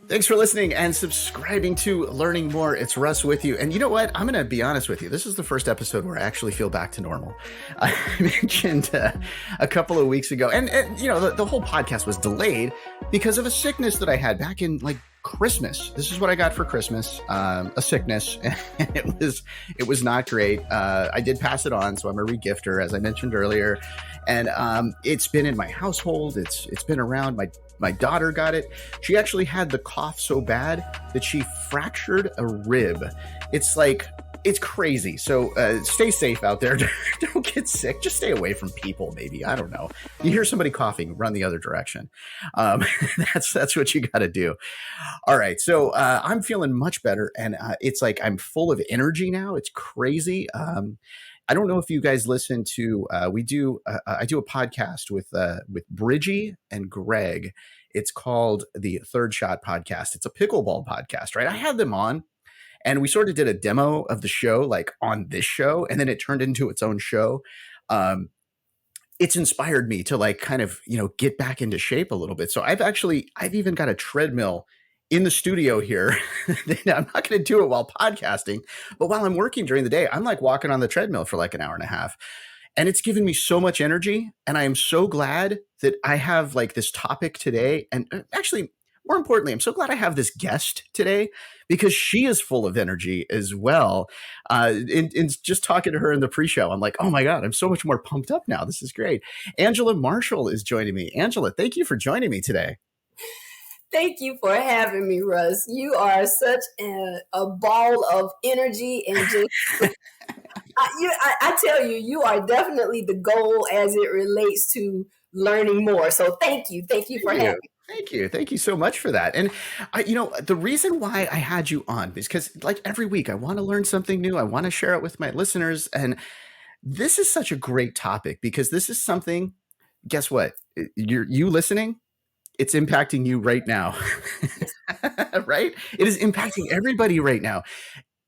Thanks for listening and subscribing to Learning More. It's Russ with you. And you know what? I'm going to be honest with you. This is the first episode where I actually feel back to normal. I mentioned a couple of weeks ago, and the whole podcast was delayed because of a sickness that I had back in like Christmas. This is what I got for Christmas, a sickness. And it was not great. I did pass it on, so I'm a regifter, as I mentioned earlier. And it's been in my household. It's been around. My daughter got it. She actually had the cough so bad that she fractured a rib. It's crazy. So stay safe out there. Don't get sick. Just stay away from people, maybe. I don't know. You hear somebody coughing, run the other direction. That's what you got to do. All right. So I'm feeling much better. And it's like I'm full of energy now. It's crazy. I don't know if you guys listen to, I do a podcast with Bridgie and Greg. It's called the Third Shot Podcast. It's a pickleball podcast, right? I had them on and we sort of did a demo of the show, like on this show, and then it turned into its own show. It's inspired me to like kind of, get back into shape a little bit. So I've even got a treadmill in the studio here. I'm not going to do it while podcasting, but while I'm working during the day, I'm like walking on the treadmill for like an hour and a half. And it's given me so much energy. And I am so glad that I have like this topic today. And actually, more importantly, I'm so glad I have this guest today because she is full of energy as well. In just talking to her in the pre-show, I'm like, oh my God, I'm so much more pumped up now. This is great. Angela Marshall is joining me. Angela, thank you for joining me today. Thank you for having me, Russ. You are such a ball of energy and just, I tell you, you are definitely the goal as it relates to learning more. So thank you. Thank you for having me. Thank you. Thank you so much for that. And, the reason why I had you on is because like every week I want to learn something new. I want to share it with my listeners. And this is such a great topic because this is something, guess what? You listening? It's impacting you right now, right? It is impacting everybody right now.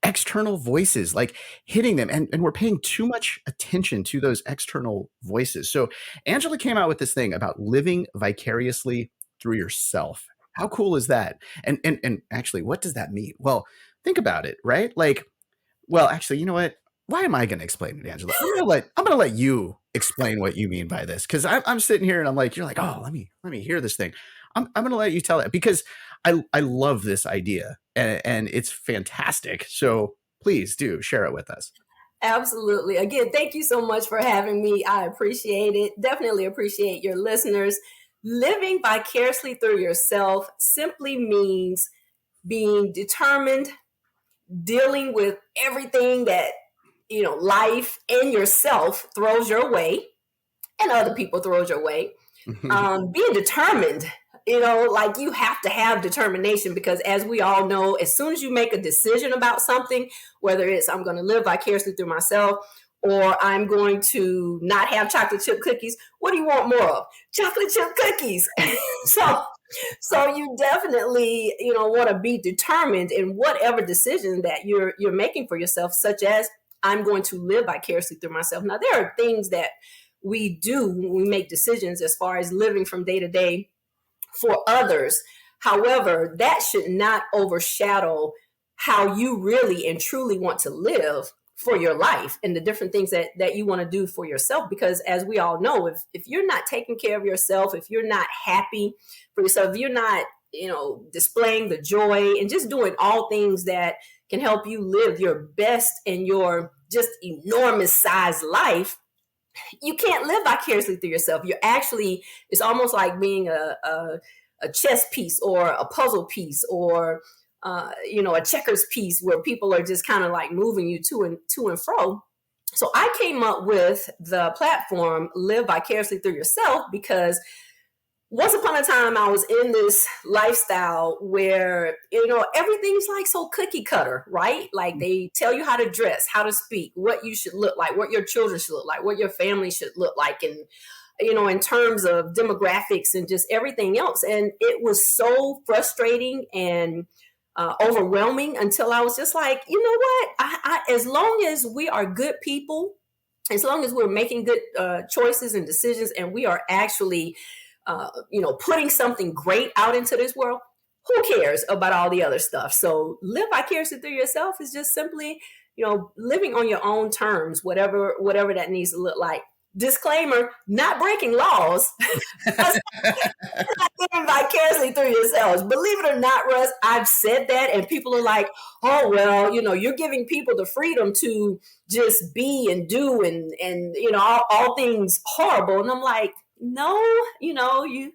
External voices, like hitting them. And we're paying too much attention to those external voices. So Angela came out with this thing about living vicariously through yourself. How cool is that? And actually, what does that mean? Well, think about it, right? Like, well, actually, you know what? Why am I going to explain it, Angela? I'm going to let you explain what you mean by this. Cause I'm sitting here and I'm like, you're like, oh, let me hear this thing. I'm going to let you tell it because I love this idea and it's fantastic. So please do share it with us. Absolutely. Again, thank you so much for having me. I appreciate it. Definitely appreciate your listeners. Living vicariously through yourself simply means being determined, dealing with everything that life and yourself throws your way and other people throws your way. Being determined, like you have to have determination because as we all know, as soon as you make a decision about something, whether it's I'm going to live vicariously through myself or I'm going to not have chocolate chip cookies, what do you want more of? Chocolate chip cookies. So you definitely, want to be determined in whatever decision that you're making for yourself, such as I'm going to live vicariously through myself. Now, there are things that we do when we make decisions as far as living from day to day for others. However, that should not overshadow how you really and truly want to live for your life and the different things that you want to do for yourself. Because as we all know, if you're not taking care of yourself, if you're not happy for yourself, if you're not, displaying the joy and just doing all things that can help you live your best and your just enormous size life, you can't live vicariously through yourself. You're actually, it's almost like being a chess piece or a puzzle piece or, a checkers piece where people are just kind of like moving you to and fro. So I came up with the platform Live Vicariously Through Yourself because once upon a time, I was in this lifestyle where, everything's like so cookie cutter, right? Like they tell you how to dress, how to speak, what you should look like, what your children should look like, what your family should look like. And, in terms of demographics and just everything else. And it was so frustrating and overwhelming until I was just like, you know what? I as long as we are good people, as long as we're making good choices and decisions and we are actually putting something great out into this world, who cares about all the other stuff? So live vicariously through yourself is just simply, living on your own terms, whatever that needs to look like. Disclaimer, not breaking laws. Living vicariously through yourselves. Believe it or not, Russ, I've said that, and people are like, "Oh, well, you're giving people the freedom to just be and do and all things horrible." And I'm like, no, you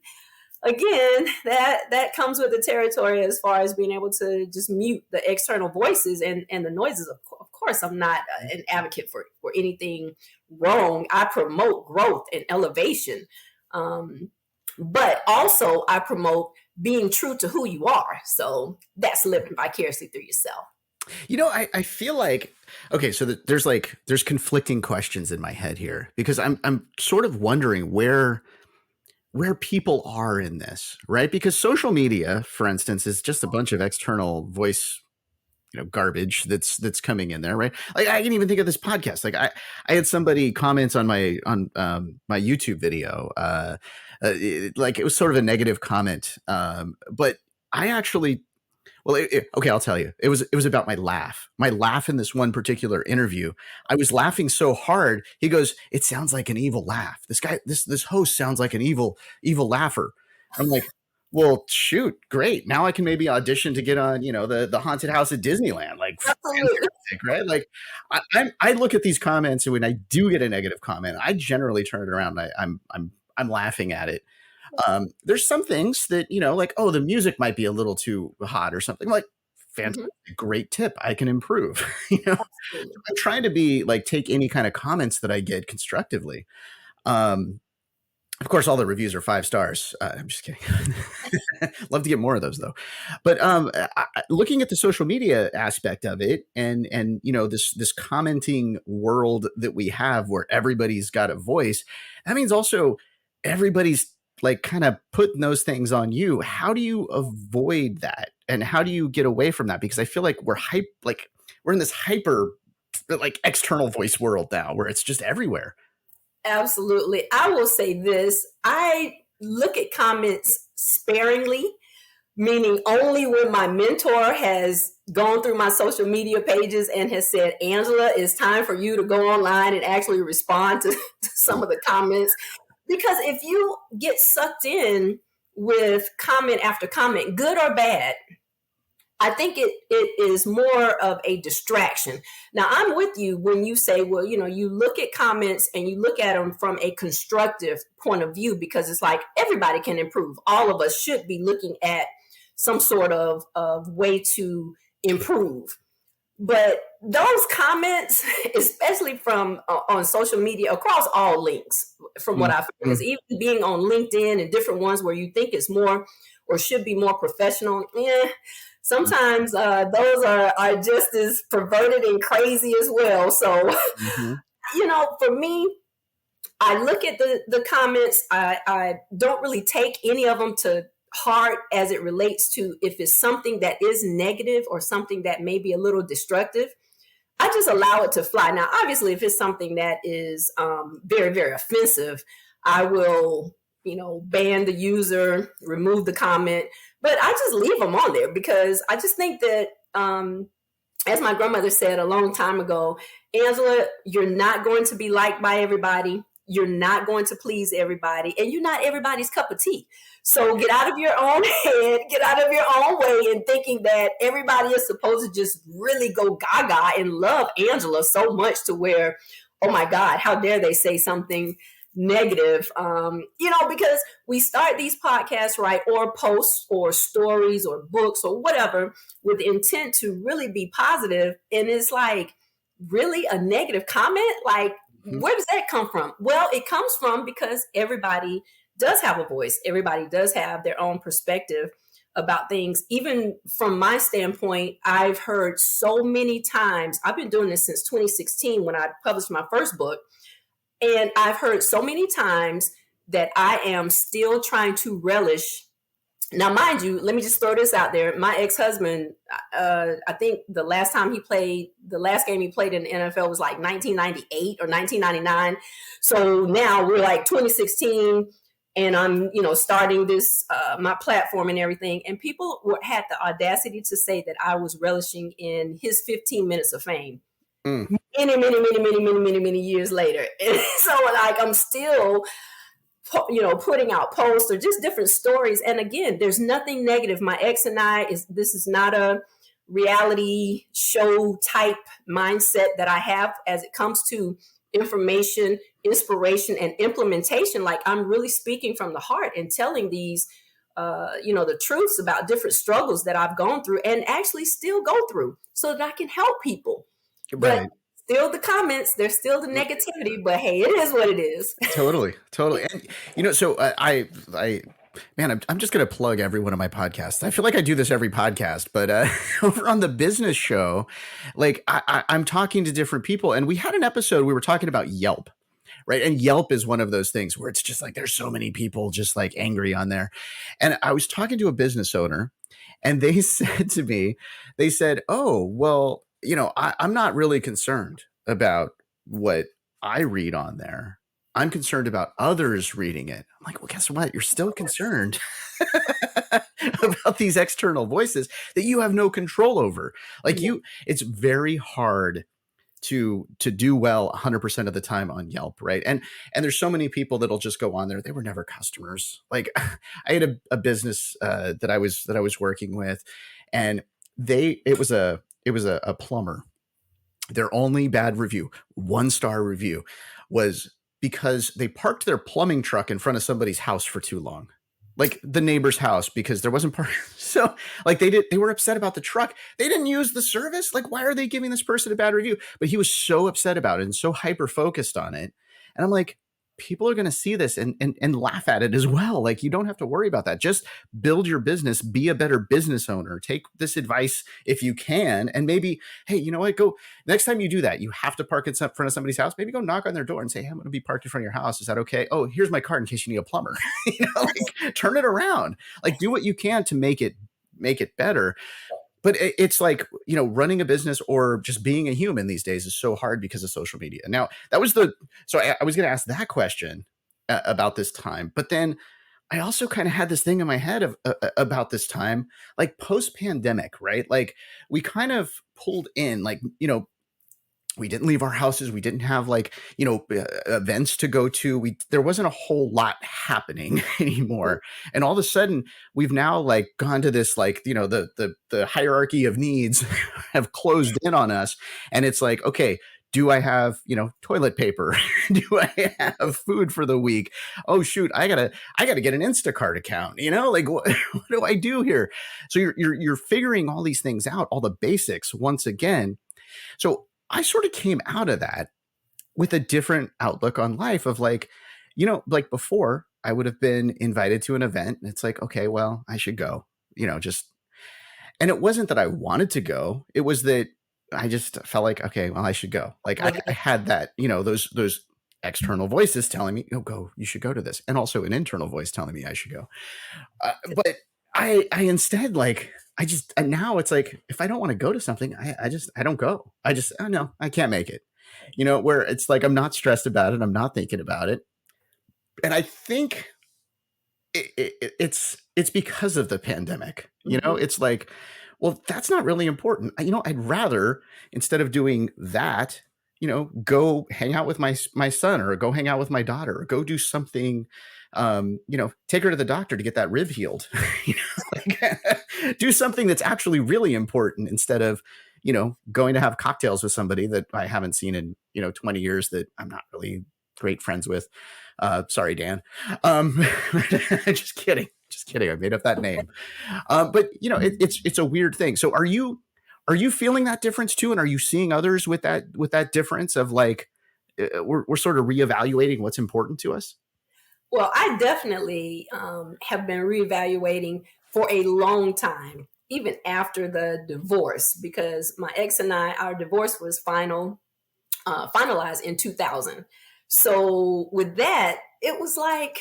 again, that comes with the territory as far as being able to just mute the external voices and the noises. Of course, I'm not an advocate for anything wrong. I promote growth and elevation. But also I promote being true to who you are. So that's living vicariously through yourself. I feel like, okay, so there's conflicting questions in my head here, because I'm sort of wondering where people are in this, right? Because social media, for instance, is just a bunch of external voice, garbage that's coming in there, right? Like, I can even think of this podcast. Like, I had somebody comment on my YouTube video, like it was sort of a negative comment, but I actually, well, okay, I'll tell you. It was about my laugh. My laugh in this one particular interview. I was laughing so hard. He goes, "It sounds like an evil laugh. This guy, this host sounds like an evil laugher." I'm like, "Well, shoot, great. Now I can maybe audition to get on, the haunted house at Disneyland." Like, Absolutely. fantastic, right? Like, I look at these comments, and when I do get a negative comment, I generally turn it around. I'm laughing at it. There's some things that, like, oh, the music might be a little too hot or something. Like, fantastic, great tip. I can improve. Absolutely. I'm trying to be like, take any kind of comments that I get constructively. Of course, all the reviews are 5 stars. I'm just kidding. Love to get more of those, though. But looking at the social media aspect of it, and this commenting world that we have, where everybody's got a voice, that means also everybody's like kind of putting those things on you. How do you avoid that, and how do you get away from that? Because I feel like we're in this hyper like external voice world now, where it's just everywhere. Absolutely. I will say this. I look at comments sparingly, meaning only when my mentor has gone through my social media pages and has said, "Angela, it's time for you to go online and actually respond to some of the comments." Because if you get sucked in with comment after comment, good or bad, I think it is more of a distraction. Now, I'm with you when you say, well, you look at comments and you look at them from a constructive point of view, because it's like everybody can improve. All of us should be looking at some sort of way to improve. But those comments, especially from on social media, across all links, from what I've heard, is even being on LinkedIn and different ones where you think it's more or should be more professional. Sometimes those are just as perverted and crazy as well. So, for me, I look at the comments. I don't really take any of them to heart as it relates to if it's something that is negative or something that may be a little destructive. I just allow it to fly. Now, obviously, if it's something that is very, very offensive, I will, ban the user, remove the comment, but I just leave them on there, because I just think that, as my grandmother said a long time ago, "Angela, you're not going to be liked by everybody. You're not going to please everybody, and you're not everybody's cup of tea. So get out of your own head, get out of your own way, and thinking that everybody is supposed to just really go gaga and love Angela so much to where, oh my God, how dare they say something negative?" Because we start these podcasts, right, or posts or stories or books or whatever with the intent to really be positive, and it's like, really a negative comment? Like, where does that come from? Well, it comes from because everybody does have a voice. Everybody does have their own perspective about things. Even from my standpoint, I've heard so many times, I've been doing this since 2016 when I published my first book. And I've heard so many times that I am still trying to relish. Now, mind you, let me just throw this out there. My ex-husband, I think the last game he played in the NFL was like 1998 or 1999. So now we're like 2016, and I'm, starting this, my platform and everything. And people had the audacity to say that I was relishing in his 15 minutes of fame. Mm. Many years later. And so like, I'm still, putting out posts or just different stories. And again, there's nothing negative. My ex and this is not a reality show type mindset that I have as it comes to information, inspiration, and implementation. Like, I'm really speaking from the heart and telling these, the truths about different struggles that I've gone through and actually still go through so that I can help people. But Right. still the comments, there's still the negativity, but hey, it is what it is. Totally. And so man, I'm just going to plug every one of my podcasts. I feel like I do this every podcast, but over on the business show, like I'm talking to different people, and we had an episode, we were talking about Yelp. Right. And Yelp is one of those things where it's just like there's so many people just like angry on there. And I was talking to a business owner, and they said to me, they said, "Oh, well, I'm not really concerned about what I read on there. I'm concerned about others reading it." I'm like, well, guess what? You're still concerned about these external voices that you have no control over. Like it's very hard to do well 100% of the time on Yelp, right? And there's so many people that'll just go on there. They were never customers. Like I had a business that I was working with, and it was a plumber. Their only bad review, 1-star review, was because they parked their plumbing truck in front of somebody's house for too long. Like the neighbor's house, because there wasn't part. So like they were upset about the truck. They didn't use the service. Like, why are they giving this person a bad review? But he was so upset about it and so hyper focused on it. And I'm like, people are going to see this and laugh at it as well. Like, you don't have to worry about that. Just build your business, be a better business owner, take this advice if you can. And maybe, hey, you know what, go next time you do that, you have to park in front of somebody's house. Maybe go knock on their door and say, hey, I'm going to be parked in front of your house. Is that okay? Oh, here's my card in case you need a plumber. Like, turn it around, like do what you can to make it better. But it's like, running a business or just being a human these days is so hard because of social media. Now, that was so I was going to ask that question about this time, but then I also kind of had this thing in my head of about this time, like post pandemic, right? Like we kind of pulled in, like, we didn't leave our houses. We didn't have events to go to. There wasn't a whole lot happening anymore. And all of a sudden we've now like gone to this, like, the hierarchy of needs have closed in on us. And it's like, okay, do I have, toilet paper? Do I have food for the week? Oh shoot, I gotta get an Instacart account, like what do I do here? So you're figuring all these things out, all the basics once again. So I sort of came out of that with a different outlook on life of like, like before I would have been invited to an event and it's like, okay, well, I should go, and it wasn't that I wanted to go. It was that I just felt like, okay, well, I should go. Like I had that, those external voices telling me, oh, go, you should go to this. And also an internal voice telling me I should go. But I instead, like, and now it's like, if I don't want to go to something, I don't go. Oh no, I can't make it, where it's like, I'm not stressed about it. I'm not thinking about it. And I think it's because of the pandemic, it's like, well, that's not really important. I'd rather, instead of doing that, go hang out with my son, or go hang out with my daughter, or go do something, take her to the doctor to get that rib healed, like, do something that's actually really important instead of, going to have cocktails with somebody that I haven't seen in, 20 years that I'm not really great friends with. Sorry, Dan. Just kidding. I made up that name. But it's a weird thing. So are you feeling that difference too? And are you seeing others with that difference of like, we're sort of reevaluating what's important to us? Well, I definitely have been reevaluating for a long time, even after the divorce, because my ex and our divorce was finalized in 2000. So with that, it was like,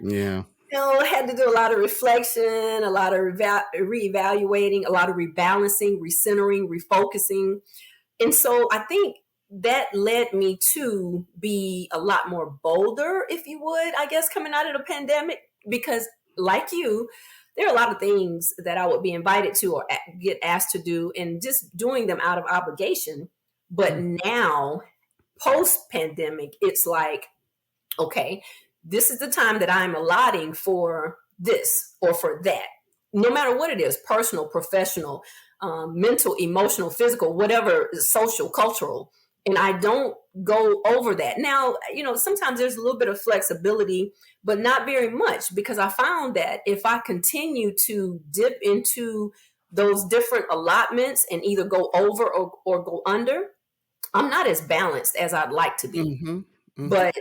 yeah. I had to do a lot of reflection, a lot of reevaluating, a lot of rebalancing, recentering, refocusing. And so I think that led me to be a lot more bolder, if you would, I guess, coming out of the pandemic, because like you, there are a lot of things that I would be invited to or get asked to do and just doing them out of obligation. But now, post pandemic, it's like, okay, this is the time that I'm allotting for this or for that, no matter what it is, personal, professional, mental, emotional, physical, whatever, social, cultural. And I don't go over that. Now, sometimes there's a little bit of flexibility, but not very much, because I found that if I continue to dip into those different allotments and either go over or go under, I'm not as balanced as I'd like to be. Mm-hmm. Mm-hmm. But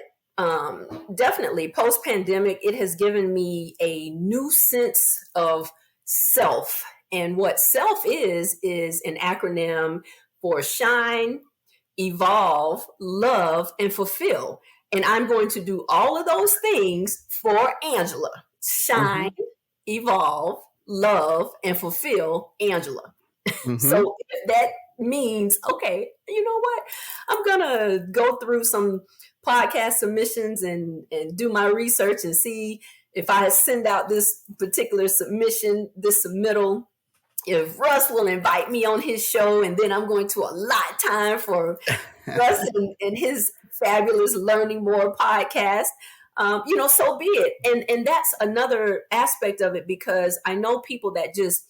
definitely post pandemic, it has given me a new sense of self. And what self is an acronym for shine, evolve, love, and fulfill. And I'm going to do all of those things for Angela. Shine, evolve, love, and fulfill Angela. Mm-hmm. So if that means, okay, you know what? I'm going to go through some podcast submissions and do my research and see if I send out this particular submission, this submittal, if Russ will invite me on his show, and then I'm going to allot time for Russ and his fabulous Learning More podcast. So be it. And that's another aspect of it, because I know people that just,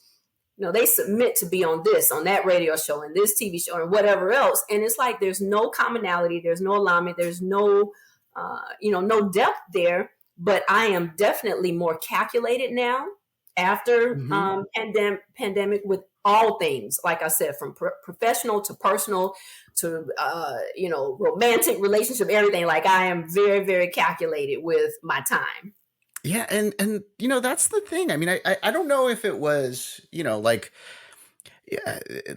they submit to be on this, on that radio show, and this TV show, and whatever else. And it's like, there's no commonality, there's no alignment, there's no, no depth there. But I am definitely more calculated now after pandemic with all things, like I said, from professional to personal to, romantic relationship, everything. Like, I am very, very calculated with my time. Yeah. And, that's the thing. I mean, I don't know if it was,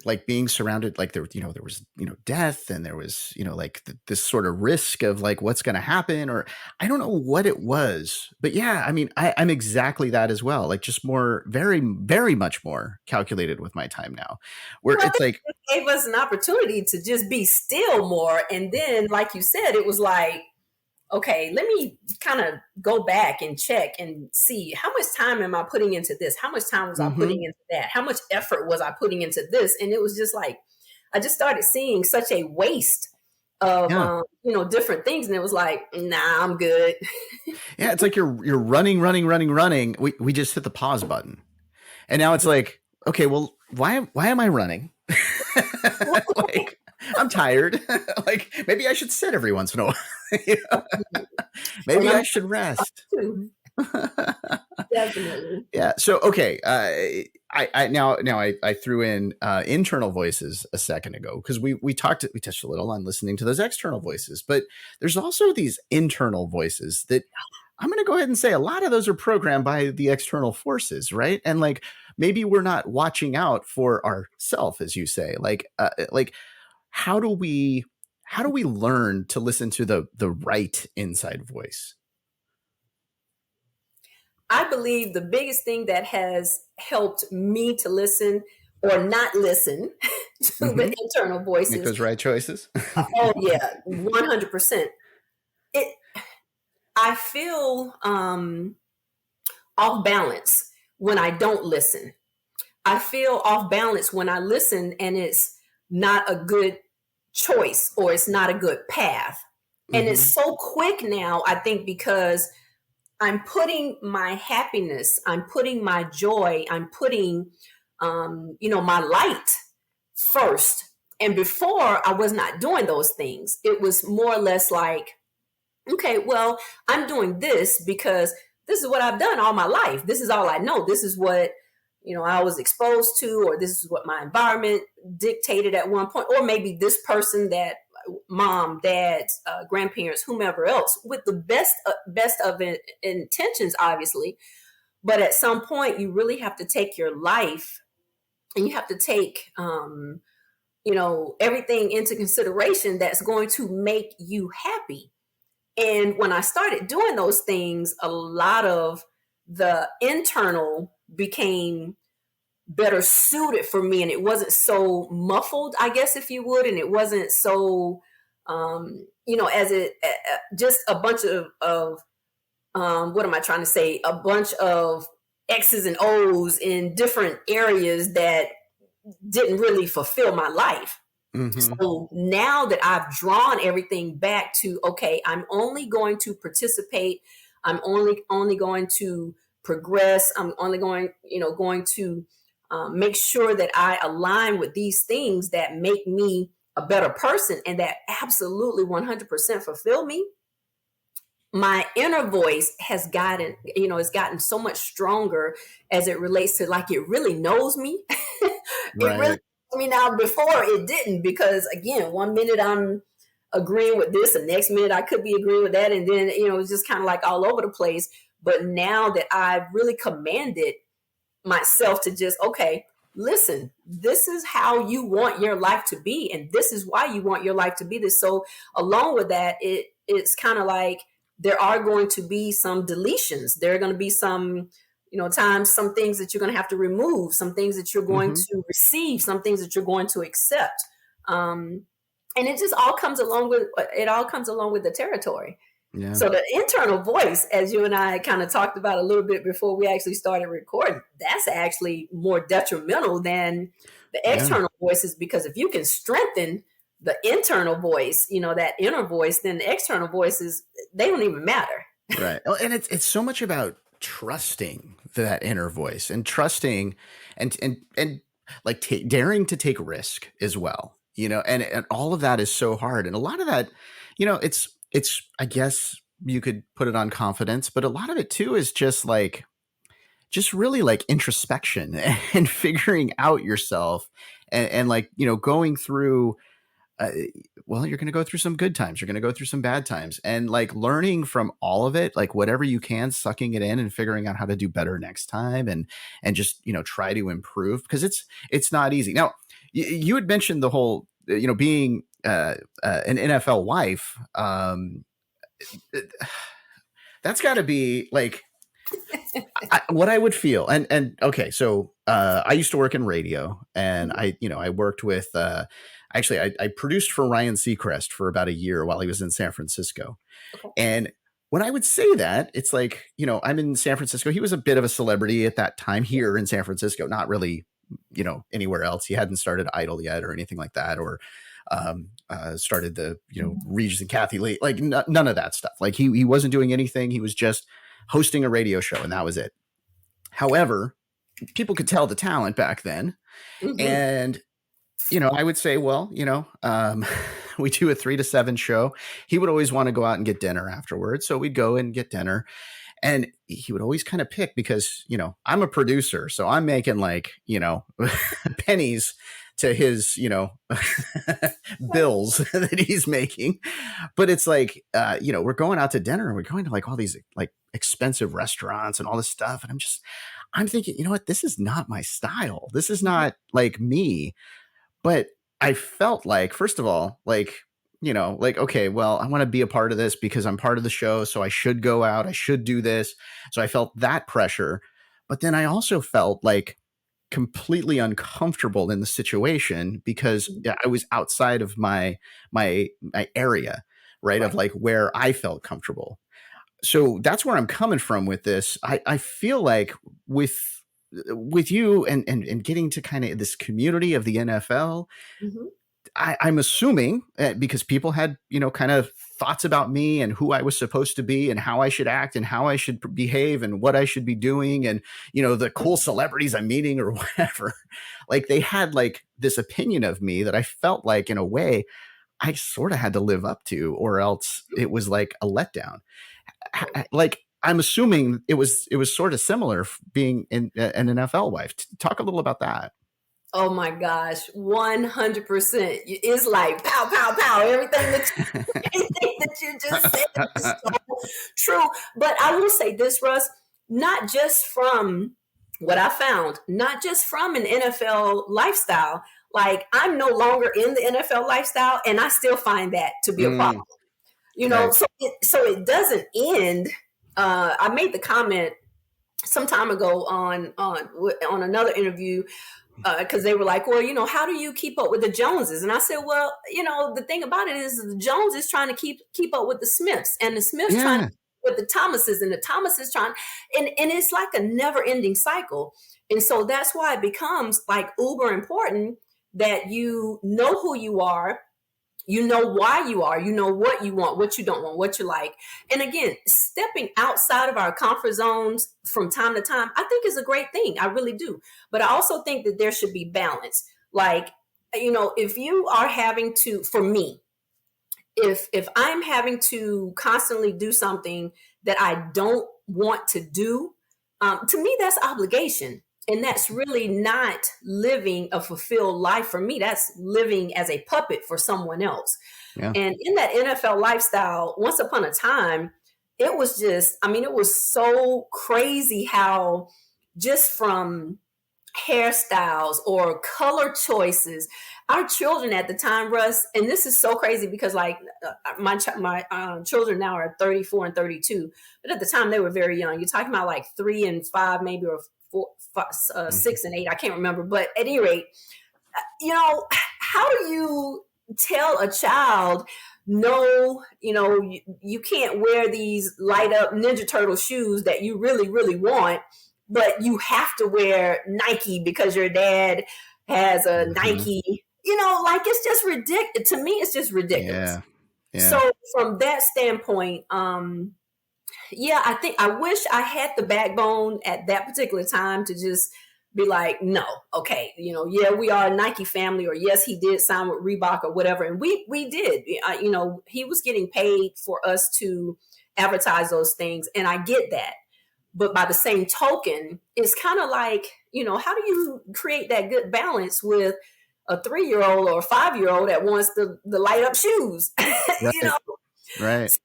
like being surrounded, like there was, death, and there was, this sort of risk of like, what's going to happen, or I don't know what it was, but yeah, I mean, I'm exactly that as well. Like, just more, very, very much more calculated with my time now, where it's like, it gave us an opportunity to just be still more. And then, like you said, it was like, okay, let me kind of go back and check and see, how much time am I putting into this? How much time was I putting into that? How much effort was I putting into this? And it was just like, I just started seeing such a waste of, different things. And it was like, nah, I'm good. Yeah. It's like you're running. We just hit the pause button. And now it's like, okay, well, why am I running? Like, I'm tired. Like, maybe I should sit every once in a while. Maybe I should rest. Definitely. Yeah. So, okay. I threw in internal voices a second ago, because we touched a little on listening to those external voices, but there's also these internal voices that I'm going to go ahead and say a lot of those are programmed by the external forces, right? And like, maybe we're not watching out for ourself, as you say. Like how do we learn to listen to the right inside voice? I believe the biggest thing that has helped me to listen or not listen to the internal voices. Make those right choices. Oh yeah, 100%. I feel off balance when I don't listen. I feel off balance when I listen and it's not a good choice or it's not a good path. And it's so quick now, I think, because I'm putting my happiness, I'm putting my joy, I'm putting, my light first. And before, I was not doing those things. It was more or less like, okay, well, I'm doing this because this is what I've done all my life. This is all I know. This is what, I was exposed to, or this is what my environment dictated at one point, or maybe this person that mom, dad, grandparents, whomever else, with the best of intentions, obviously. But at some point, you really have to take your life and you have to take, everything into consideration that's going to make you happy. And when I started doing those things, a lot of the internal became better suited for me, and it wasn't so muffled, I guess, if you would, and it wasn't so as just a bunch of what am I trying to say? A bunch of X's and O's in different areas that didn't really fulfill my life. Mm-hmm. So now that I've drawn everything back to, okay, I'm only going to participate. I'm only going to progress. I'm only going to make sure that I align with these things that make me a better person and that absolutely 100% fulfill me. My inner voice has gotten so much stronger as it relates to, like, it really knows me. It really Right. knows me now. Before it didn't, because again, one minute I'm agreeing with this, the next minute I could be agreeing with that, and then it's just kind of like all over the place. But now that I've really commanded myself to just, okay, listen, this is how you want your life to be, and this is why you want your life to be this. So along with that, it's kind of like there are going to be some deletions. There are going to be some times, some things that you're going to have to remove, some things that you're going Mm-hmm. to receive, some things that you're going to accept. And it just all comes along with the territory. Yeah. So the internal voice, as you and I kind of talked about a little bit before we actually started recording, that's actually more detrimental than the Yeah. external voices, because if you can strengthen the internal voice, that inner voice, then the external voices, they don't even matter. Right. Oh, and it's so much about trusting that inner voice and trusting and like daring to take risk as well. And all of that is so hard. And a lot of that, it's I guess you could put it on confidence, but a lot of it too is just really like introspection and figuring out yourself and like, going through uh, well, you're going to go through some good times. You're going to go through some bad times, and like learning from all of it, like whatever you can, sucking it in and figuring out how to do better next time, and just try to improve, because it's not easy. Now, you had mentioned the whole being an NFL wife. That's got to be like what I would feel. And okay, so I used to work in radio, and I worked with actually I produced for Ryan Seacrest for about a year while he was in San Francisco. Okay. And when I would say that, it's like, I'm in San Francisco. He was a bit of a celebrity at that time here in San Francisco, not really, anywhere else. He hadn't started Idol yet or anything like that, or started the, Regis and Kathy Lee, like none of that stuff. Like he wasn't doing anything. He was just hosting a radio show, and that was it. However, people could tell the talent back then. Mm-hmm. And, I would say, well, we do a 3 to 7 show. He would always want to go out and get dinner afterwards. So we'd go and get dinner. And he would always kind of pick, because, I'm a producer. So I'm making like, pennies to his, bills that he's making. But it's like, we're going out to dinner and we're going to like all these like expensive restaurants and all this stuff. And I'm thinking, you know what, this is not my style. This is not like me. But I felt like, first of all, like, like, okay, well, I want to be a part of this because I'm part of the show. So I should go out. I should do this. So I felt that pressure. But then I also felt like completely uncomfortable in the situation, because I was outside of my area, right? Of Right. like where I felt comfortable. So that's where I'm coming from with this. I feel like with you and getting to kind of this community of the NFL, Mm-hmm. I'm assuming because people had, kind of thoughts about me and who I was supposed to be and how I should act and how I should behave and what I should be doing. And, the cool celebrities I'm meeting or whatever, like they had like this opinion of me that I felt like in a way I sort of had to live up to, or else it was like a letdown. Like, I'm assuming it was sort of similar being an NFL wife. Talk a little about that. Oh my gosh, 100%. It's like pow, pow, pow. Everything that you just said is so true. But I will say this, Russ, not just from what I found, not just from an NFL lifestyle. Like, I'm no longer in the NFL lifestyle, and I still find that to be a problem. Mm, right. So it doesn't end. I made the comment some time ago on another interview because they were like, well, how do you keep up with the Joneses? And I said, well, the thing about it is the Joneses trying to keep up with the Smiths, and the Smiths trying to Yeah. keep with the Thomases, and the Thomases trying, and it's like a never ending cycle. And so that's why it becomes like uber important that you know who you are, you know why you are, you know what you want, what you don't want, what you like. And again, stepping outside of our comfort zones from time to time, I think is a great thing. I really do. But I also think that there should be balance. Like, if you are having to, for me, if I'm having to constantly do something that I don't want to do, to me, that's obligation. And that's really not living a fulfilled life for me. That's living as a puppet for someone else. Yeah. And in that NFL lifestyle, once upon a time, it was just, it was so crazy how just from hairstyles or color choices, our children at the time, Russ, and this is so crazy because like my children now are 34 and 32, but at the time they were very young. You're talking about like 3 and 5, maybe, or 4, 5, 6 and 8. I can't remember, but at any rate, how do you tell a child, no, you can't wear these light up Ninja Turtle shoes that you really, really want, but you have to wear Nike because your dad has a Nike, like it's just ridiculous. To me, it's just ridiculous. Yeah. Yeah. So from that standpoint, yeah, I wish I had the backbone at that particular time to just be like, no, okay, yeah, we are a Nike family, or yes, he did sign with Reebok or whatever. And we did, he was getting paid for us to advertise those things. And I get that. But by the same token, it's kind of like, how do you create that good balance with a 3-year-old or a 5-year-old that wants the light up shoes? Right. Right.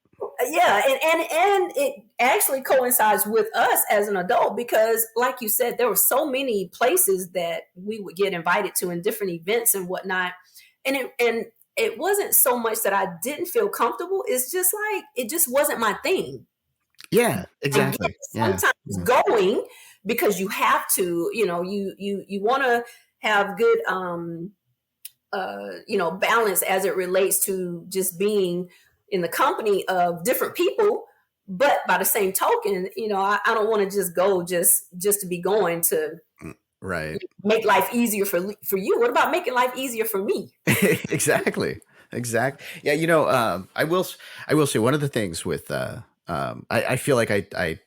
Yeah, and it actually coincides with us as an adult because, like you said, there were so many places that we would get invited to in different events and whatnot, and it wasn't so much that I didn't feel comfortable. It's just like it just wasn't my thing. Yeah, exactly. Sometimes going because you have to, you want to have good, balance as it relates to just being in the company of different people. But by the same token, I don't want to just go just to be going to right make life easier for you. What about making life easier for me? Exactly. Yeah. I will say one of the things with I feel like I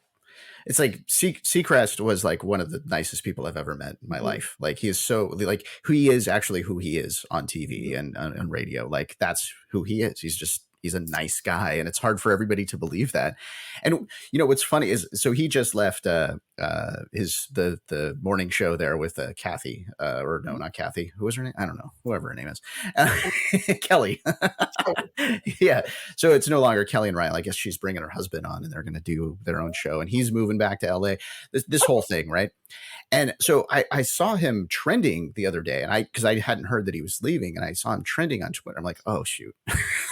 it's like Seacrest was like one of the nicest people I've ever met in my life. Like he is so like who he is actually who he is on TV and on radio. Like that's who he is. He's a nice guy, and it's hard for everybody to believe that. And what's funny is so he just left the morning show there with Kathy or no, not Kathy. Who was her name? I don't know. Whoever her name is, Kelly. Yeah. So it's no longer Kelly and Ryan. I guess she's bringing her husband on, and they're going to do their own show, and he's moving back to LA. This whole thing, right? And so I saw him trending the other day, and because I hadn't heard that he was leaving, and I saw him trending on Twitter. I'm like, oh shoot,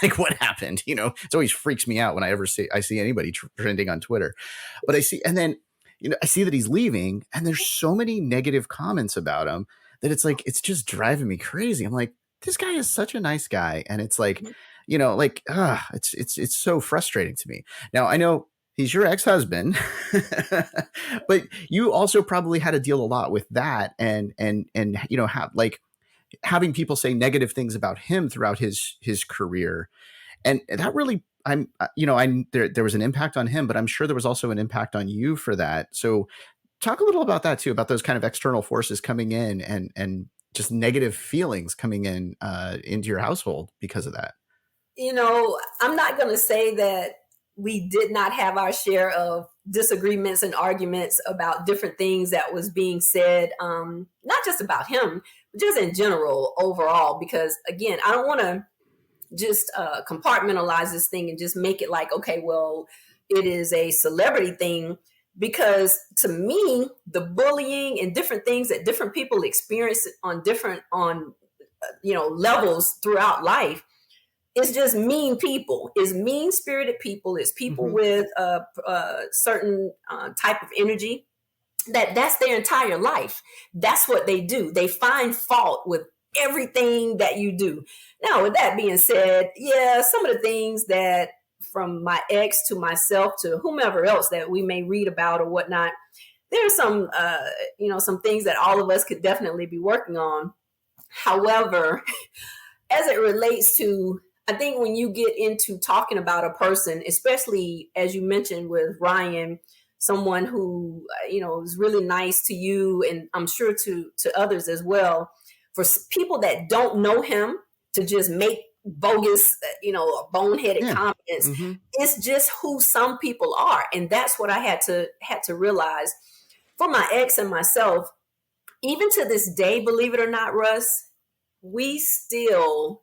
like what happened? It always freaks me out when I see anybody trending on Twitter. But I see, and then I see that he's leaving, and there's so many negative comments about him that it's just driving me crazy. I'm like, this guy is such a nice guy, and it's like, it's so frustrating to me. Now I know he's your ex-husband, but you also probably had to deal a lot with that, and having people say negative things about him throughout his career, and that really, there was an impact on him, but I'm sure there was also an impact on you for that. So, talk a little about that too, about those kind of external forces coming in and just negative feelings coming in into your household because of that. I'm not going to say that we did not have our share of disagreements and arguments about different things that was being said, not just about him, but just in general, overall, because again, I don't want to just compartmentalize this thing and just make it like, okay, well, it is a celebrity thing, because to me, the bullying and different things that different people experience on levels throughout life, it's just mean people. It's mean-spirited people. It's people with a certain type of energy. that's their entire life. That's what they do. They find fault with everything that you do. Now, with that being said, yeah, some of the things that from my ex to myself to whomever else that we may read about or whatnot, there's some, some things that all of us could definitely be working on. However, as it relates to, I think when you get into talking about a person, especially as you mentioned with Ryan, someone who is really nice to you, and I'm sure to others as well. For people that don't know him to just make bogus, boneheaded Yeah. comments, Mm-hmm. it's just who some people are, and that's what I had to realize for my ex and myself. Even to this day, believe it or not, Russ, we still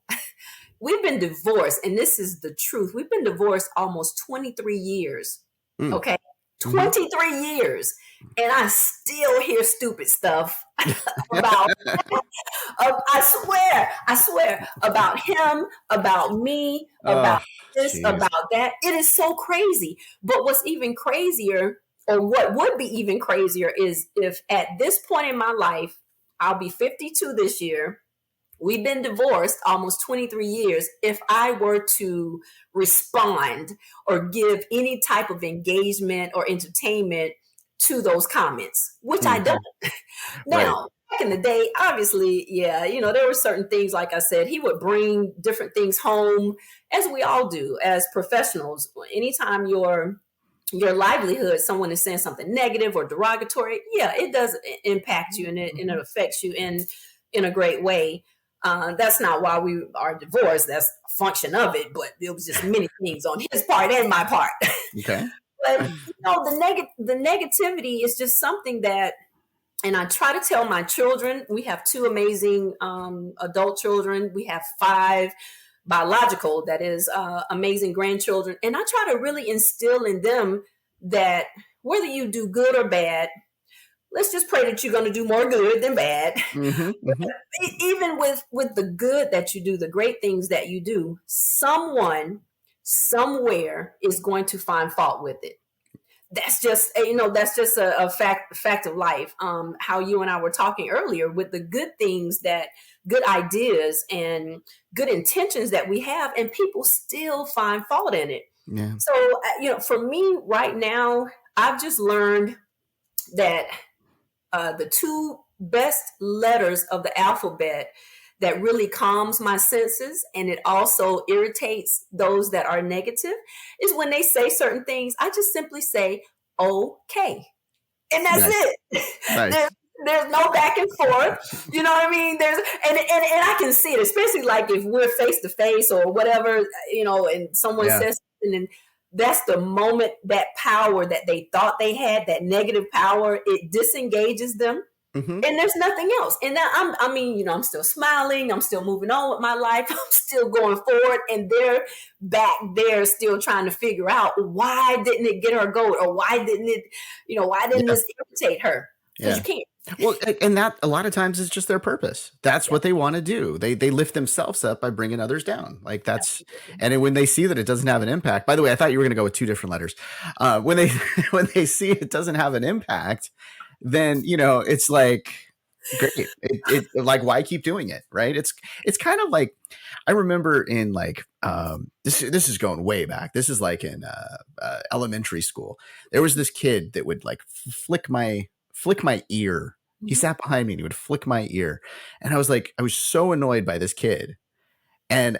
we've been divorced, and this is the truth. We've been divorced almost 23 years. Mm. Okay. Mm-hmm. 23 years. And I still hear stupid stuff about, I swear, about him, about me, Oh, about this, jeez. about that. It is so crazy. But what's even crazier, or what would be even crazier, is if at this point in my life, I'll be 52 this year. We've been divorced almost 23 years. If I were to respond or give any type of engagement or entertainment to those comments, which I Mm-hmm. don't. Right. Now, back in the day, obviously, yeah, there were certain things, like I said, he would bring different things home, as we all do as professionals. Anytime your livelihood, someone is saying something negative or derogatory, yeah, it does impact you, and it affects you in a great way. That's not why we are divorced. That's a function of it, but it was just many things on his part and my part. Okay. But the negativity is just something that, and I try to tell my children. We have two amazing adult children. We have five biological, that is, amazing grandchildren, and I try to really instill in them that whether you do good or bad, let's just pray that you're going to do more good than bad. Mm-hmm. Mm-hmm. Even with the good that you do, the great things that you do, someone somewhere is going to find fault with it. That's just a fact of life. How you and I were talking earlier, with the good things, that good ideas and good intentions that we have, and people still find fault in it. Yeah. So, for me right now, I've just learned that the two best letters of the alphabet that really calms my senses, and it also irritates those that are negative, is when they say certain things. I just simply say okay, and that's Nice. it. there's, Nice. there's no back and forth. You know what I mean? There's and I can see it, especially like if we're face to face or whatever, and someone Yeah. says something, and that's the moment that power that they thought they had, that negative power, it disengages them, Mm-hmm. and there's nothing else. And that I'm still smiling, I'm still moving on with my life, I'm still going forward, and they're back there still trying to figure out, why didn't it get her goat, or why didn't Yeah. this irritate her? Because you Yeah. can't. Well, and that a lot of times is just their purpose. That's Yeah, what they want to do. They lift themselves up by bringing others down. Like that's, absolutely. and when they see that it doesn't have an impact. By the way, I thought you were going to go with two different letters. When they when they see it doesn't have an impact, then it's like great. It like, why keep doing it, right? It's kind of like, I remember in like this is going way back. This is like in elementary school. There was this kid that would like flick my ear. He Mhm. sat behind me and he would flick my ear. And I was so annoyed by this kid. And,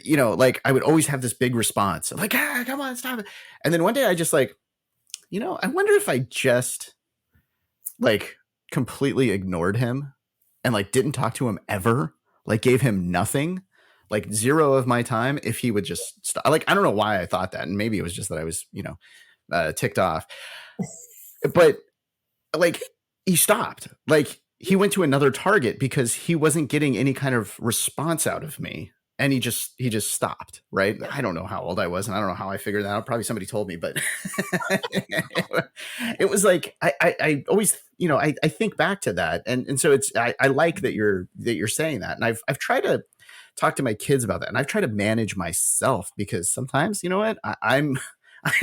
like I would always have this big response. I'm like, come on, stop it. And then one day I just like, I wonder if I just like completely ignored him and like didn't talk to him ever, like gave him nothing, like zero of my time, if he would just stop. Like, I don't know why I thought that. And maybe it was just that I was, ticked off. But like, he stopped. Like, he went to another target because he wasn't getting any kind of response out of me, and he just stopped. Right? Yeah. I don't know how old I was, and I don't know how I figured that out. Probably somebody told me, but it was like I always, I think back to that, and so I like that you're saying that, and I've tried to talk to my kids about that, and I've tried to manage myself, because sometimes, you know what, I'm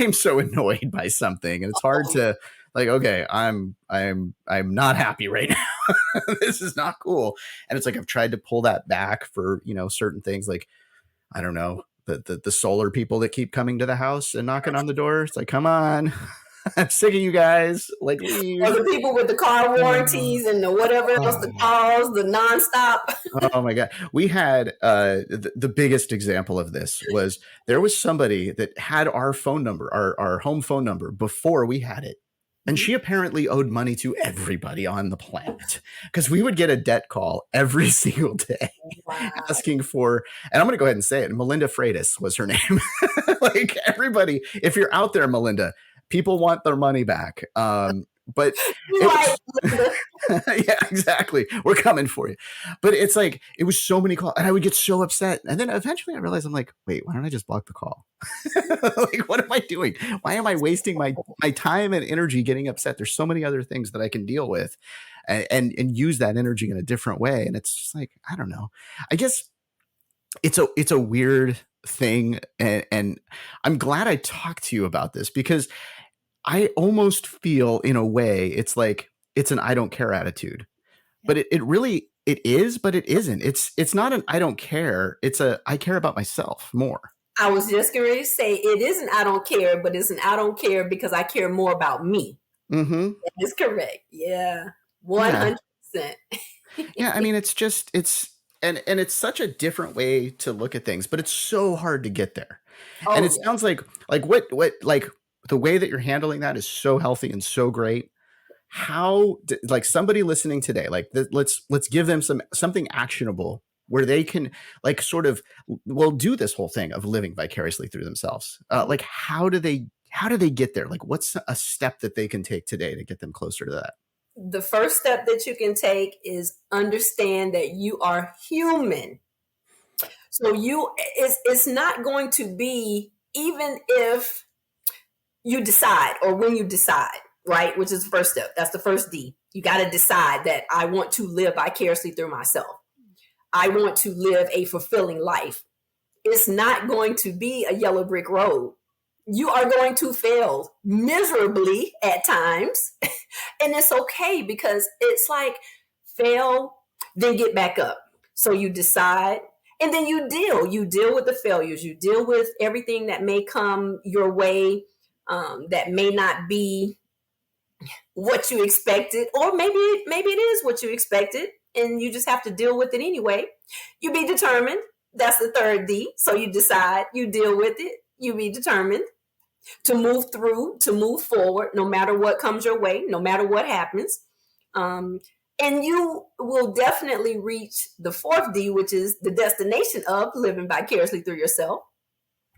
I'm so annoyed by something, and it's hard to Like, okay, I'm not happy right now. This is not cool. And it's like I've tried to pull that back for, certain things like, I don't know, the solar people that keep coming to the house and knocking on the door. It's like, come on. I'm sick of you guys. Like, leave. Or the people with the car warranties and the whatever else, the Oh, calls, the nonstop. oh my God. We had the biggest example of this was there was somebody that had our phone number, our home phone number before we had it. And she apparently owed money to everybody on the planet because we would get a debt call every single day Wow. asking for, and I'm going to go ahead and say it, Melinda Freitas was her name. Like everybody, if you're out there, Melinda, people want their money back. But it was, yeah, exactly. We're coming for you. But it's like, it was so many calls and I would get so upset. And then eventually I realized I'm like, wait, why don't I just block the call? Like, what am I doing? Why am I wasting my time and energy getting upset? There's so many other things that I can deal with and use that energy in a different way. And it's just like, I don't know. I guess it's a weird thing. And I'm glad I talked to you about this because I almost feel in a way it's like it's an I don't care attitude. But it really it is, but it isn't. It's not an I don't care. It's a I care about myself more. I was just going to say it isn't I don't care, but it's an I don't care because I care more about me. Mm-hmm. That is correct. Yeah. Yeah. 100%. Yeah. I mean, it's and it's such a different way to look at things, but it's so hard to get there. And Oh, it yeah. sounds like what like the way that you're handling that is so healthy and so great. How like somebody listening today, like let's give them something actionable where they can like sort of well do this whole thing of living vicariously through themselves. Like how do they get there? Like what's a step that they can take today to get them closer to that? The first step that you can take is understand that you are human. So it's not going to be even if you decide or when you decide, right? Which is the first step. That's the first D. You got to decide that I want to live vicariously through myself. I want to live a fulfilling life. It's not going to be a yellow brick road. You are going to fail miserably at times. And it's okay because it's like fail, then get back up. So you decide and then you deal with the failures, you deal with everything that may come your way, that may not be what you expected, or maybe it is what you expected, and you just have to deal with it anyway. You be determined. That's the third D. So you decide, you deal with it, you be determined to move through, to move forward, no matter what comes your way, no matter what happens. And you will definitely reach the fourth D, which is the destination of living vicariously through yourself.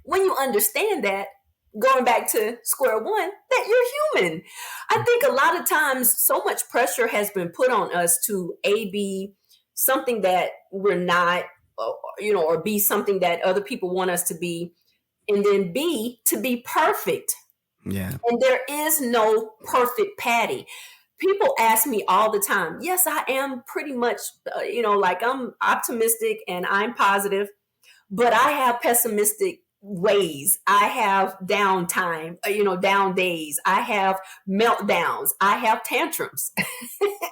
When you understand that, going back to square one, that you're human. I think a lot of times so much pressure has been put on us to be something that we're not, or be something that other people want us to be, and then B, to be perfect. Yeah. And there is no perfect Patty. People ask me all the time, yes, I am pretty much, like I'm optimistic and I'm positive, but I have pessimistic ways. I have downtime, down days. I have meltdowns. I have tantrums.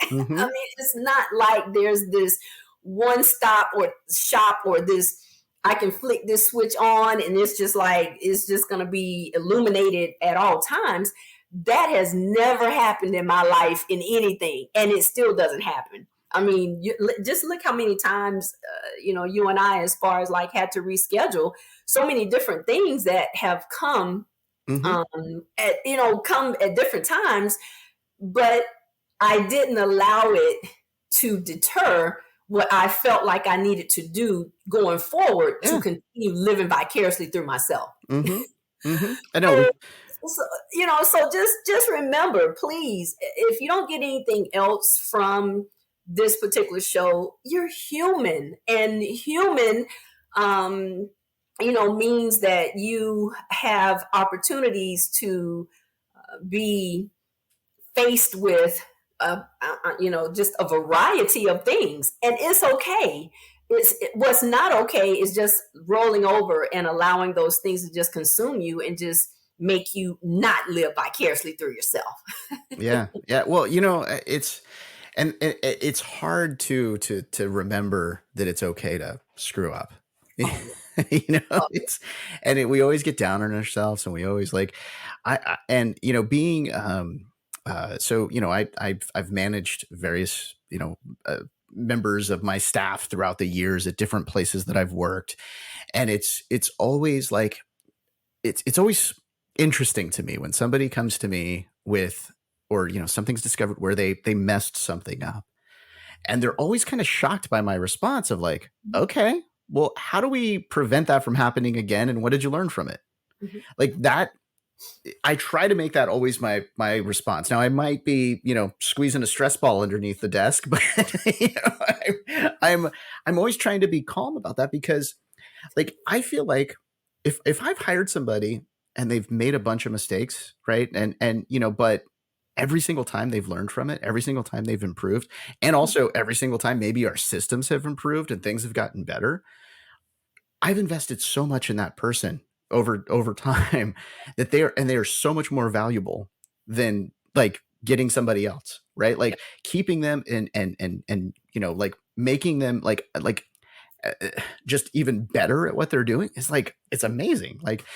Mm-hmm. I mean, it's not like there's this one stop or shop or this, I can flick this switch on and it's just going to be illuminated at all times. That has never happened in my life in anything. And it still doesn't happen. I mean, just look how many times, you and I, as far as like had to reschedule so many different things that have come, come at different times, but I didn't allow it to deter what I felt like I needed to do going forward to continue living vicariously through myself. Mm-hmm. Mm-hmm. I know. So just remember, please, if you don't get anything else from this particular show, you're human, and human, means that you have opportunities to be faced with, just a variety of things, and it's okay. What's not okay is just rolling over and allowing those things to just consume you and just make you not live vicariously through yourself. Yeah. Yeah. Well, it's hard to remember that it's okay to screw up. Oh, yeah. Oh, yeah. It's we always get down on ourselves, and we always like and being so I've managed various members of my staff throughout the years at different places that I've worked, and it's always like it's always interesting to me when somebody comes to me with, or something's discovered where they messed something up, and they're always kind of shocked by my response of like, okay, well, how do we prevent that from happening again, and what did you learn from it? Mhm. Like that, I try to make that always my response. Now I might be squeezing a stress ball underneath the desk, but I'm always trying to be calm about that, because like I feel like if I've hired somebody and they've made a bunch of mistakes, right? And but every single time they've learned from it, every single time they've improved, and also every single time maybe our systems have improved and things have gotten better. I've invested so much in that person over time that they are so much more valuable than like getting somebody else, right? Like keeping them and like making them like just even better at what they're doing is like, it's amazing. Like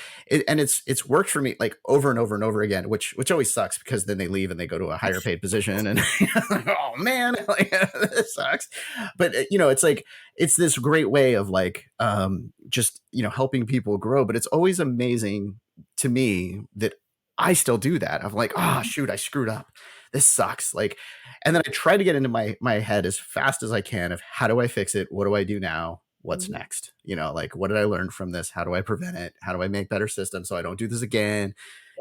and it's worked for me like over and over and over again, which always sucks, because then they leave and they go to a higher paid position, and like, oh man, like, this sucks. But it's like, it's this great way of like just helping people grow. But it's always amazing to me that I still do that. I'm like, oh shoot, I screwed up, this sucks. Like, and then I try to get into my head as fast as I can of, how do I fix it? What do I do now? What's Mhm. next? Like, what did I learn from this? How do I prevent it? How do I make better systems so I don't do this again?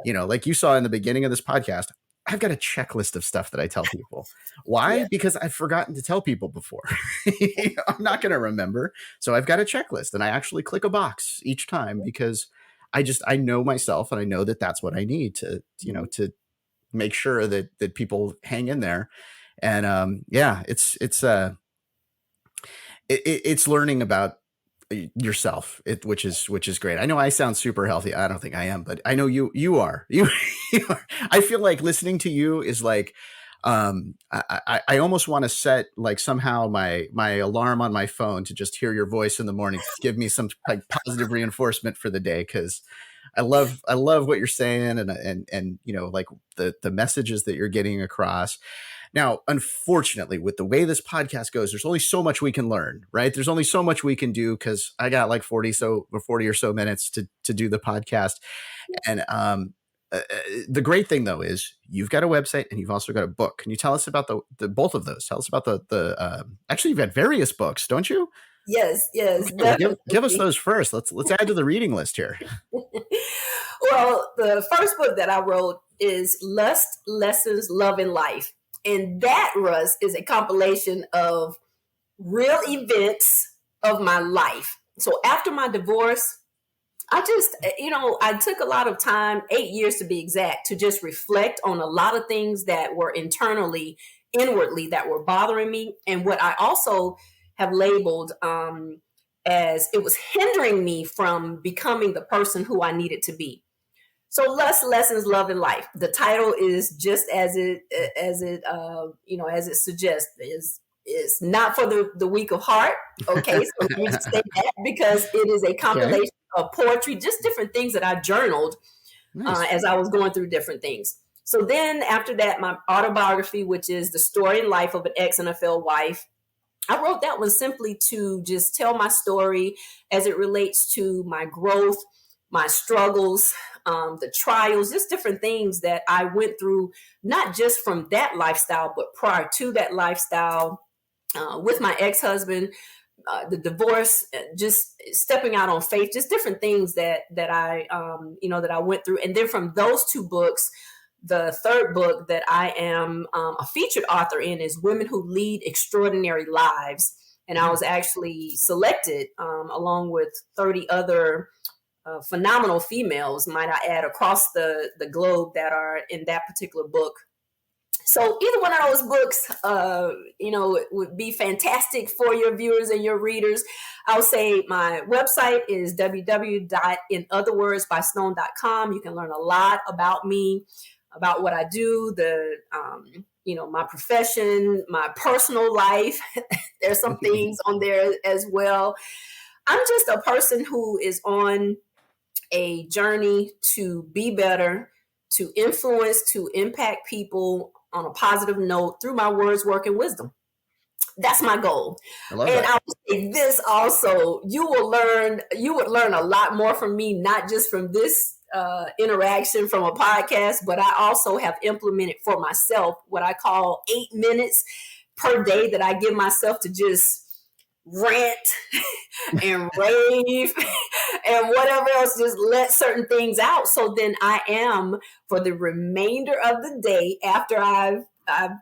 Like you saw in the beginning of this podcast, I've got a checklist of stuff that I tell people. Why? Yeah. Because I've forgotten to tell people before. I'm not going to remember. So I've got a checklist, and I actually click a box each time, because I know myself, and I know that that's what I need Mhm. to make sure that people hang in there. And yeah, it's learning about yourself, which is great. I know I sound super healthy. I don't think I am, but I know you are. You are. I feel like listening to you is like, I almost want to set like somehow my alarm on my phone to just hear your voice in the morning, give me some like positive reinforcement for the day, because I love what you're saying, and like the messages that you're getting across. Now, unfortunately, with the way this podcast goes, there's only so much we can learn, right? There's only so much we can do, because I got like 40 or so minutes to do the podcast. And the great thing though is you've got a website and you've also got a book. Can you tell us about the both of those? Tell us about the actually, you've got various books, don't you? Yes, yes, Okay, well, give us definitely. those first. Let's add to the reading list here. Well, the first book that I wrote is Lust, Lessons, Love, and Life. And that, Russ, is a compilation of real events of my life. So after my divorce, I just, I took a lot of time, 8 years to be exact, to just reflect on a lot of things that were inwardly, that were bothering me. And what I also have labeled as it was hindering me from becoming the person who I needed to be. So Lust, Lessons, Love, and Life. The title is just as it suggests, is not for the weak of heart. Okay, so let me just say that, because it is a Okay, compilation of poetry, just different things that I journaled nice. as I was going through different things. So then after that, my autobiography, which is the story and life of an ex-NFL wife, I wrote that one simply to just tell my story as it relates to my growth, my struggles, the trials, just different things that I went through, not just from that lifestyle, but prior to that lifestyle, with my ex-husband, the divorce, just stepping out on faith, just different things that I went through. And then from those two books, the third book that I am a featured author in is Women Who Lead Extraordinary Lives. And I was actually selected along with 30 other phenomenal females, might I add, across the globe that are in that particular book. So either one of those books, would be fantastic for your viewers and your readers. I'll say my website is www.inotherwordsbystone.com. You can learn a lot about me, about what I do, my profession, my personal life. There's some things on there as well. I'm just a person who is on a journey to be better, to influence, to impact people on a positive note through my words, work, and wisdom. That's my goal. And I would say this also, you would learn a lot more from me, not just from this interaction from a podcast, but I also have implemented for myself what I call 8 minutes per day that I give myself to just rant and rave and whatever else, just let certain things out. So then I am, for the remainder of the day, after I've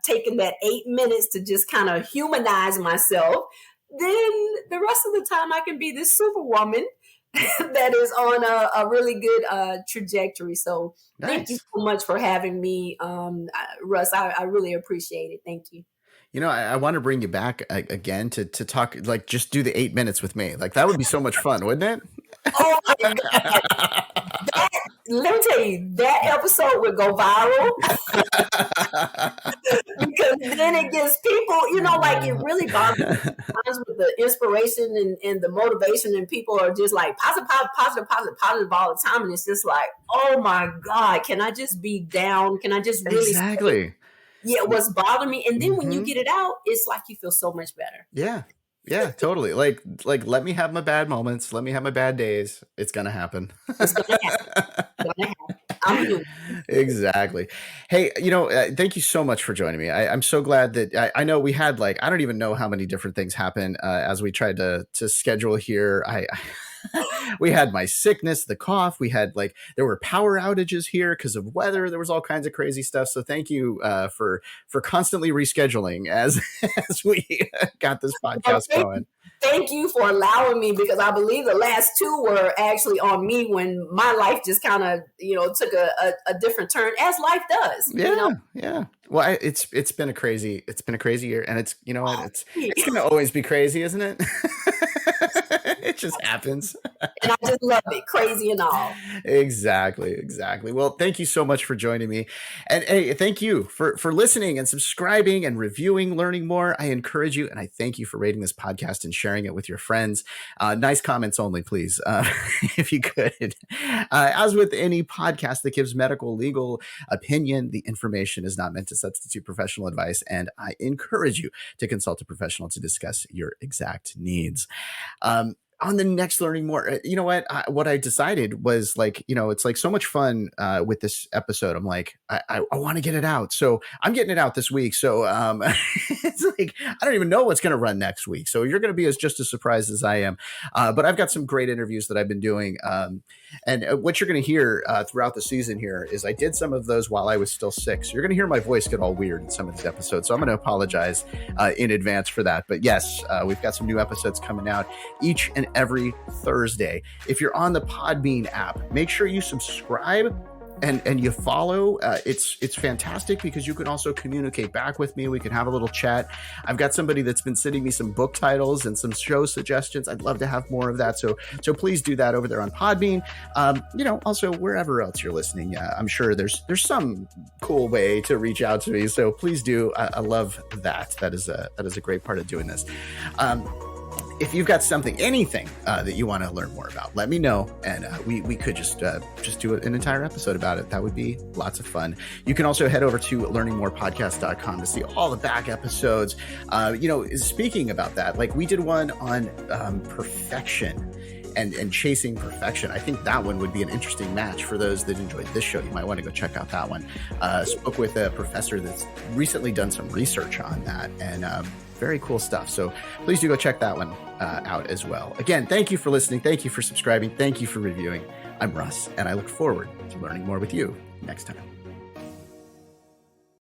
taken that 8 minutes to just kind of humanize myself, then the rest of the time I can be this superwoman that is on a really good trajectory. So Thank you so much for having me, Russ. I really appreciate it. Thank you. I want to bring you back again to talk, like, just do the 8 minutes with me. Like, that would be so much fun, wouldn't it? Oh my God. Let me tell you, that episode would go viral because then it gives people, like, it really bothers me sometimes with the inspiration and the motivation, and people are just like positive all the time. And it's just like, oh my God, can I just be down? Can I just really exactly. What's bothering me? And then when you get it out, it's like you feel so much better. Yeah, totally. Like let me have my bad moments. Let me have my bad days. It's going to happen. It's going to happen. I'm doing it. Exactly. Hey, thank you so much for joining me. I'm so glad that I know we had, like, I don't even know how many different things happen as we tried to schedule here. We had my sickness, the cough. We had, like, there were power outages here because of weather. There was all kinds of crazy stuff. So thank you for constantly rescheduling as we got this podcast going. Thank you for allowing me, because I believe the last two were actually on me when my life just kind of, took a different turn, as life does. Yeah. Well, it's been a crazy year, and it's, it's going to always be crazy, isn't it? It just happens. And I just love it, crazy and all. Exactly. Well, thank you so much for joining me. And hey, thank you for listening and subscribing and reviewing, learning more. I encourage you, and I thank you for rating this podcast and sharing it with your friends. Nice comments only, please, if you could. As with any podcast that gives medical, legal opinion, the information is not meant to substitute professional advice, and I encourage you to consult a professional to discuss your exact needs. On the next Learning More, you know what I decided was, like, it's like so much fun with this episode. I'm like, I want to get it out. So I'm getting it out this week. So it's like, I don't even know what's going to run next week. So you're going to be just as surprised as I am. But I've got some great interviews that I've been doing. And what you're going to hear throughout the season here is I did some of those while I was still sick. So you're going to hear my voice get all weird in some of these episodes. So I'm going to apologize in advance for that. But yes, we've got some new episodes coming out each and every Thursday. If you're on the Podbean app, make sure you subscribe and you follow. It's fantastic because you can also communicate back with me. We can have a little chat. I've got somebody that's been sending me some book titles and some show suggestions. I'd love to have more of that. So please do that over there on Podbean. Also wherever else you're listening. I'm sure there's some cool way to reach out to me. So please do. I love that. That is a great part of doing this. If you've got anything that you want to learn more about, let me know, and we could just do an entire episode about it. That would be lots of fun. You can also head over to learningmorepodcast.com to see all the back episodes. Speaking about that, like, we did one on perfection and chasing perfection. I think that one would be an interesting match for those that enjoyed this show. You might want to go check out that one. Spoke with a professor that's recently done some research on that, and very cool stuff. So please do go check that one out as well. Again, thank you for listening. Thank you for subscribing. Thank you for reviewing. I'm Russ, and I look forward to learning more with you next time.